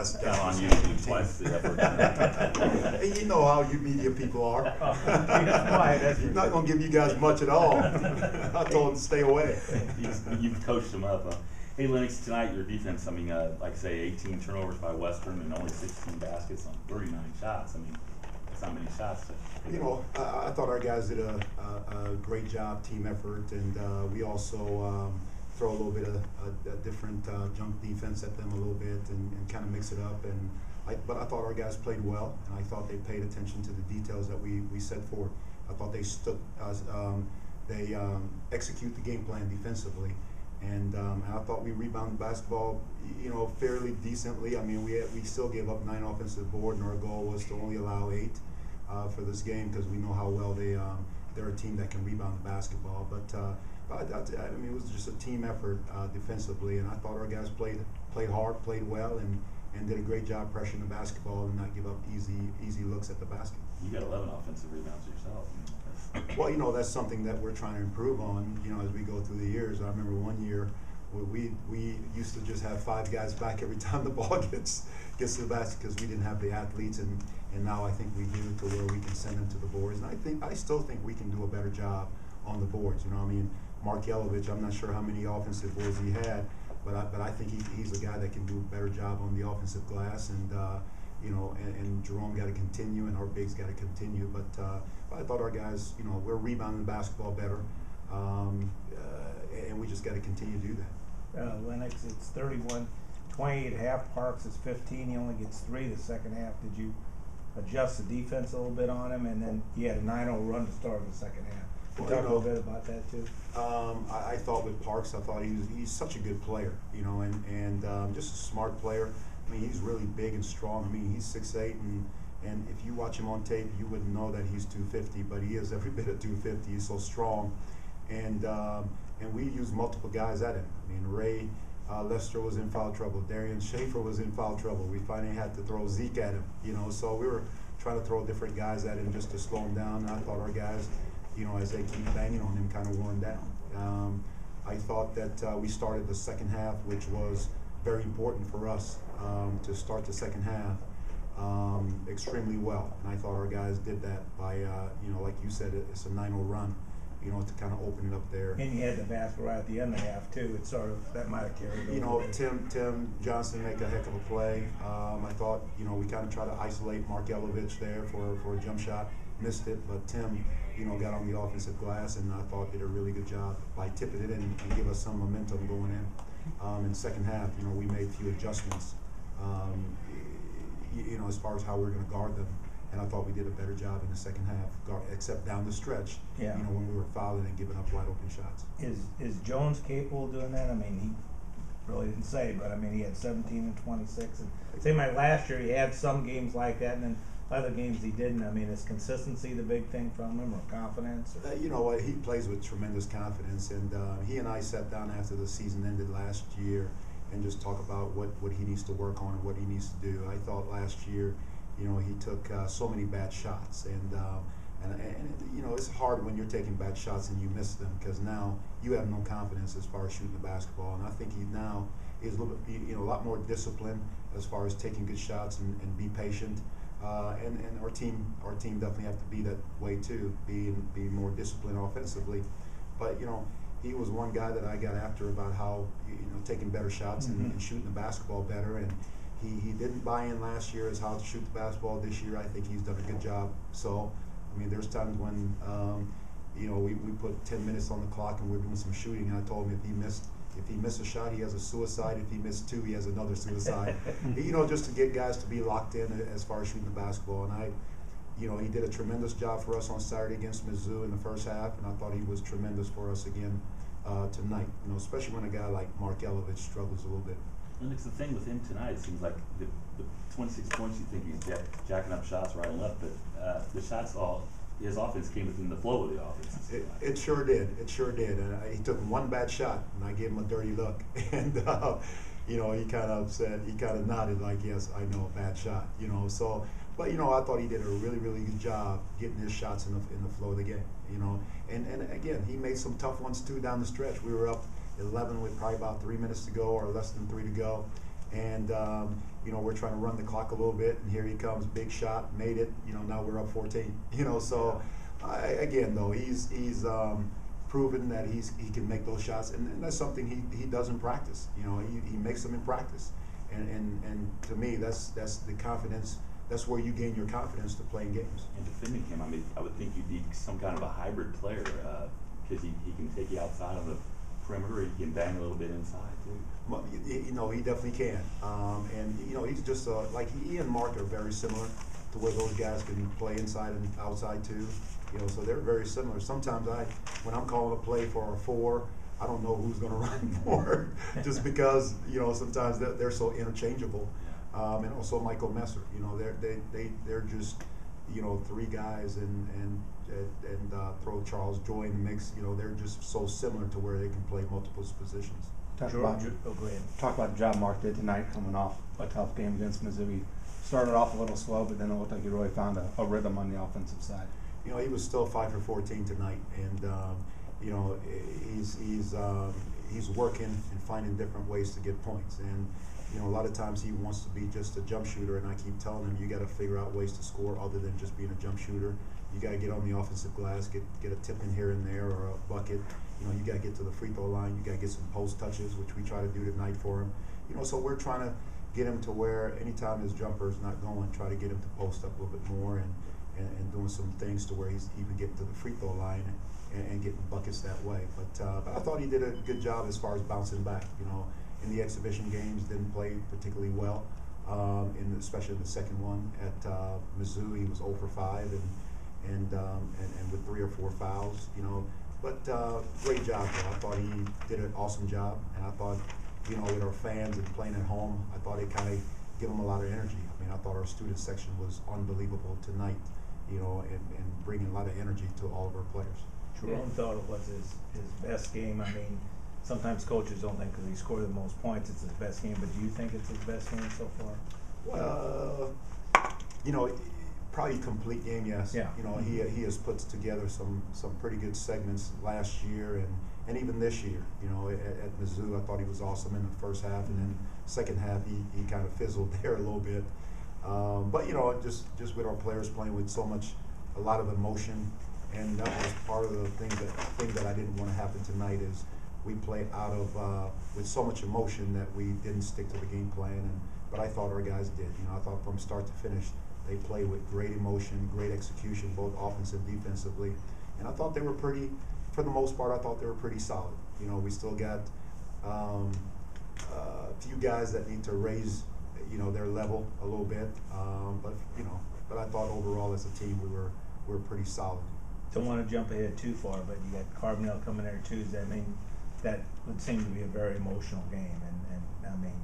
best Count on you team. to do twice the effort. Hey, you know how you media people are. That's He's not going to give you guys much at all. I told him to stay away. You've coached them up. Hey, Lennox, tonight your defense, I mean, like I say, 18 turnovers by Western and only 16 baskets on 39 shots. I mean, that's not many shots. You know, I thought our guys did a great job, team effort, and we also throw a little bit of a different junk defense at them a little bit and kind of mix it up. But I thought our guys played well, and I thought they paid attention to the details that we set forth. I thought they execute the game plan defensively. And I thought we rebounded basketball, you know, fairly decently. I mean, we still gave up 9 offensive boards, and our goal was to only allow 8 for this game because we know how well they're a team that can rebound the basketball. But I mean, it was just a team effort defensively, and I thought our guys played hard, played well, and did a great job pressuring the basketball and not give up easy looks at the basket. You got 11 offensive rebounds yourself. Well, you know, that's something that we're trying to improve on, you know, as we go through the years. I remember one year where we used to just have 5 guys back every time the ball gets to the basket because we didn't have the athletes, and now I think we do to where we can send them to the boards. And I still think we can do a better job on the boards. You know, I mean, Mark Yelovich, I'm not sure how many offensive boards he had, but I think he's a guy that can do a better job on the offensive glass, and you know, and Jerome got to continue, and our bigs got to continue. But I thought our guys, you know, we're rebounding the basketball better, and we just got to continue to do that. Lennox, it's 31-28 at half. Parks is 15. He only gets 3 the second half. Did you adjust the defense a little bit on him? And then he had a 9-0 run to start the second half. Can you talk a little bit about that too? I thought with Parks, I thought he's such a good player, you know, and just a smart player. I mean, he's really big and strong. I mean, he's 6'8", and if you watch him on tape, you wouldn't know that he's 250, but he is every bit of 250. He's so strong, and we used multiple guys at him. I mean, Ray Lester was in foul trouble. Darian Schaefer was in foul trouble. We finally had to throw Zeke at him, you know. So we were trying to throw different guys at him just to slow him down. And I thought our guys, you know, as they keep banging on him, kind of wore him down. I thought that we started the second half, which was very important for us to start the second half extremely well, and I thought our guys did that by, you know, like you said, it's a 9-0 run, you know, to kind of open it up there. And you had the basket right at the end of the half too. It sort of, that might have carried over. You know, Tim Johnson make a heck of a play. I thought, you know, we kind of tried to isolate Mark Yelovich there for a jump shot, missed it, but Tim, you know, got on the offensive glass, and I thought did a really good job by tipping it in and give us some momentum going in. In the second half, you know, we made a few adjustments, you know, as far as how we're going to guard them, and I thought we did a better job in the second half, except down the stretch, yeah. You know, when we were fouling and giving up wide open shots. Is Jones capable of doing that? I mean, he really didn't say, but I mean, he had 17 and 26, and same like last year, he had some games like that, and then other games he didn't. I mean, is consistency the big thing from him, or confidence? Or? You know what? He plays with tremendous confidence, and he and I sat down after the season ended last year and just talk about what he needs to work on and what he needs to do. I thought last year, you know, he took so many bad shots, and you know, it's hard when you're taking bad shots and you miss them, because now you have no confidence as far as shooting the basketball. And I think he now is a little bit, you know, a lot more disciplined as far as taking good shots and be patient. And our team definitely have to be that way too, be more disciplined offensively. But you know, he was one guy that I got after about how, you know, taking better shots and shooting the basketball better. And he didn't buy in last year as how to shoot the basketball. This year, I think he's done a good job. So, I mean, there's times when you know, we put 10 minutes on the clock and we're doing some shooting, and I told him if he missed a shot, he has a suicide. If he missed 2, he has another suicide. You know, just to get guys to be locked in as far as shooting the basketball. And you know, he did a tremendous job for us on Saturday against Mizzou in the first half, and I thought he was tremendous for us again tonight. You know, especially when a guy like Mark Yelovich struggles a little bit. And it's the thing with him tonight. It seems like the 26 points, you think he's jacking up shots right and left, but the shots his offense came within the flow of the offense. It sure did. It sure did. And he took one bad shot, and I gave him a dirty look. And you know, he kind of said, he kind of nodded like, yes, I know, a bad shot. You know, so, but you know, I thought he did a really, really good job getting his shots in the flow of the game. You know, and again, he made some tough ones too down the stretch. We were up 11 with probably about 3 minutes to go, or less than 3 to go, and you know, we're trying to run the clock a little bit, and here he comes, big shot, made it. You know, now we're up 14. You know, so again, though, he's proven that he can make those shots, and that's something he does in practice. You know, he makes them in practice, and to me, that's the confidence. That's where you gain your confidence to play in games. And defending him, I mean, I would think you'd need some kind of a hybrid player because he can take you outside on the perimeter, he can bang a little bit inside too. Well, you know, he definitely can, and you know, he's just like he and Mark are very similar to where those guys can play inside and outside too. You know, so they're very similar. Sometimes when I'm calling a play for a 4, I don't know who's going to run more, just because, you know, sometimes they're so interchangeable. And also Michael Messer, you know, they're just, you know, 3 guys, and throw Charles Joy in the mix. You know, they're just so similar to where they can play multiple positions. Go ahead. Talk about the job Mark did tonight, coming off a tough game against Missouri. Started off a little slow, but then it looked like he really found a rhythm on the offensive side. You know, he was still 5 for 14 tonight, and you know, he's working and finding different ways to get points. And you know, a lot of times he wants to be just a jump shooter, and I keep telling him, you got to figure out ways to score other than just being a jump shooter. You got to get on the offensive glass, get a tip in here and there, or a bucket. You know, you got to get to the free throw line. You got to get some post touches, which we try to do tonight for him. You know, so we're trying to get him to where anytime his jumper is not going, try to get him to post up a little bit more and doing some things to where he's even getting to the free throw line and getting buckets that way. But I thought he did a good job as far as bouncing back. You know, in the exhibition games, didn't play particularly well. Especially in the second one at Mizzou, he was 0 for 5 and with 3 or 4 fouls. You know, but great job though. I thought he did an awesome job, and I thought, you know, with our fans and playing at home, I thought it kind of gave him a lot of energy. I mean, I thought our student section was unbelievable tonight. You know, and bringing a lot of energy to all of our players. Jerome thought it was his best game. I mean, sometimes coaches don't think because he scored the most points it's his best game, but do you think it's his best game so far? Well, you know, probably complete game, yes. Yeah. You know, he has put together some pretty good segments last year and even this year. You know, at Mizzou, I thought he was awesome in the first half, and then second half he kind of fizzled there a little bit. But you know, just with our players playing with a lot of emotion, and that was part of the thing that I didn't want to happen tonight is we played out of with so much emotion that we didn't stick to the game plan. But I thought our guys did. You know, I thought from start to finish they played with great emotion, great execution, both offensive and defensively, and I thought they were pretty. For the most part, I thought they were pretty solid. You know, we still got a few guys that need to raise, you know, their level a little bit, but I thought overall as a team we were pretty solid. Don't want to jump ahead too far, but you got Carbondale coming there Tuesday. I mean, that would seem to be a very emotional game, and I mean,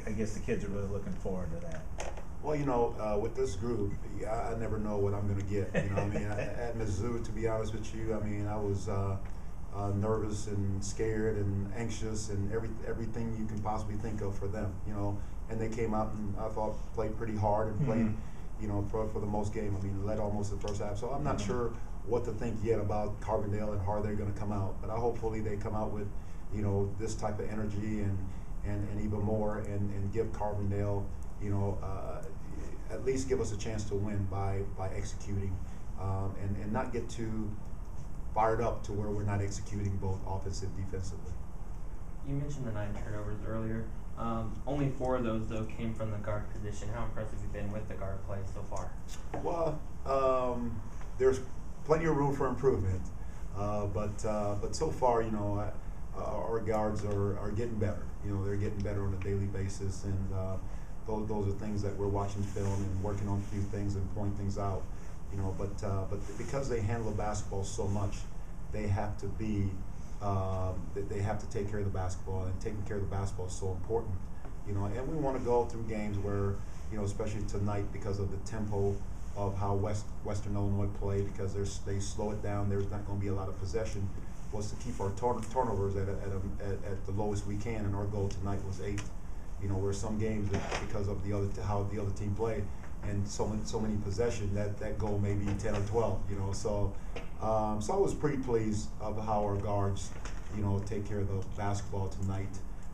I guess the kids are really looking forward to that. Well, you know, with this group, I never know what I'm going to get. You know, I mean, at Mizzou, to be honest with you, I mean, I was nervous and scared and anxious and everything you can possibly think of for them. You know, and they came out and I thought played pretty hard and played, you know, for the most game. I mean, led almost the first half. So I'm not sure what to think yet about Carbondale and how they're going to come out. But hopefully they come out with, you know, this type of energy and even more and give Carbondale, you know, at least give us a chance to win by executing and not get too fired up to where we're not executing both offensive and defensively. You mentioned the 9 turnovers earlier. Only 4 of those, though, came from the guard position. How impressive have you been with the guard play so far? Well, there's plenty of room for improvement, but so far, you know, our guards are getting better. You know, they're getting better on a daily basis, and those are things that we're watching film and working on a few things and pointing things out. You know, but because they handle basketball so much, they have to be they have to take care of the basketball, and taking care of the basketball is so important. You know, and we want to go through games where, you know, especially tonight because of the tempo of how Western Illinois play, because they slow it down. There's not going to be a lot of possession. Was to keep our turnovers at the lowest we can, and our goal tonight was 8. You know, where some games because of how the other team played, and so many possession that goal may be 10 or 12. You know, so I was pretty pleased of how our guards, you know, take care of the basketball tonight.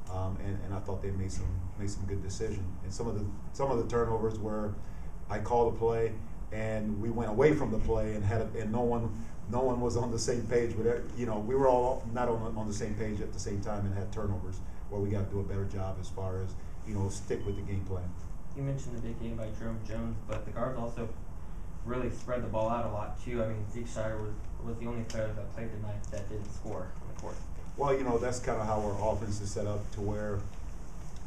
And I thought they made some good decision. And some of the turnovers were, I called a play and we went away from the play and no one was on the same page with it. You know, we were all not on the same page at the same time and had turnovers where we got to do a better job as far as, you know, stick with the game plan. You mentioned the big game by Jerome Jones, but the Guards also really spread the ball out a lot too. I mean, Zeke Schreier was the only player that played tonight that didn't score on the court. Well, you know, that's kind of how our offense is set up, to where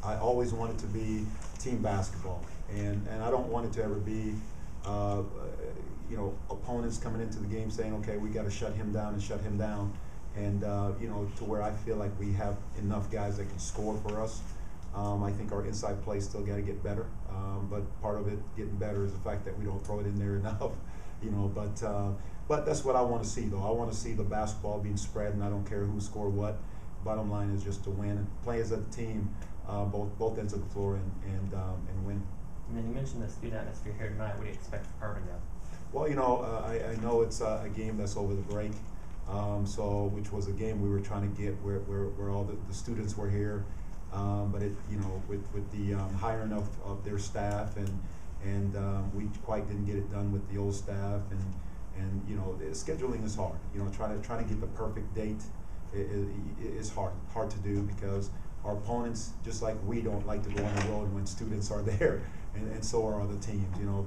I always want it to be team basketball, and I don't want it to ever be, you know, opponents coming into the game saying, okay, we got to shut him down, and you know, to where I feel like we have enough guys that can score for us. I think our inside play still got to get better, but part of it getting better is the fact that we don't throw it in there enough, you know. But that's what I want to see, though. I want to see the basketball being spread, and I don't care who scored what. Bottom line is just to win and play as a team, both ends of the floor, and win. And then you mentioned the student atmosphere here tonight. What do you expect for Carbondale? Well, you know, I know it's a game that's over the break, which was a game we were trying to get where all the students were here. But it, you know, with the hiring of their staff and we quite didn't get it done with the old staff, and you know, scheduling is hard. You know, trying to get the perfect date is hard to do, because our opponents, just like we, don't like to go on the road when students are there, and so are other teams. You know,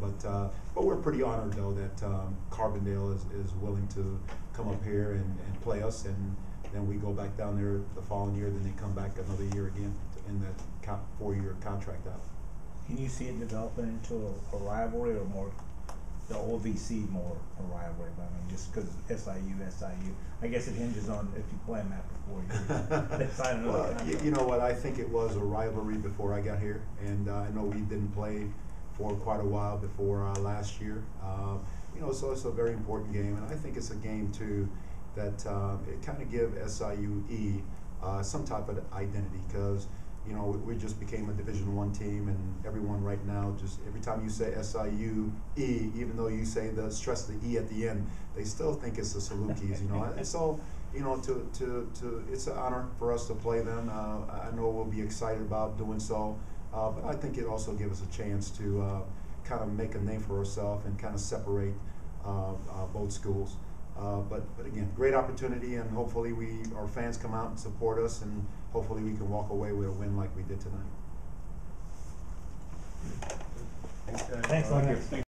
but we're pretty honored though that Carbondale is willing to come up here and play us, and then we go back down there the following year, then they come back another year again in that 4-year contract out. Can you see it developing into a rivalry, or more the OVC more a rivalry? I mean, just because SIU, I guess it hinges on if you play them after 4 years. They sign another contract. You know what? I think it was a rivalry before I got here, and I know we didn't play for quite a while before last year. You know, so it's a very important game, and I think it's a game too that it kind of give SIUE some type of identity, because you know, we just became a Division I team, and everyone right now, just every time you say SIUE, even though you say the stress of the E at the end, they still think it's the Salukis, you know. And so, you know, it's an honor for us to play them. I know we'll be excited about doing so, but I think it also gives us a chance to kind of make a name for ourselves and kind of separate both schools. But again, great opportunity, and hopefully our fans come out and support us, and hopefully we can walk away with a win like we did tonight. Thanks, Lennox. Thank you.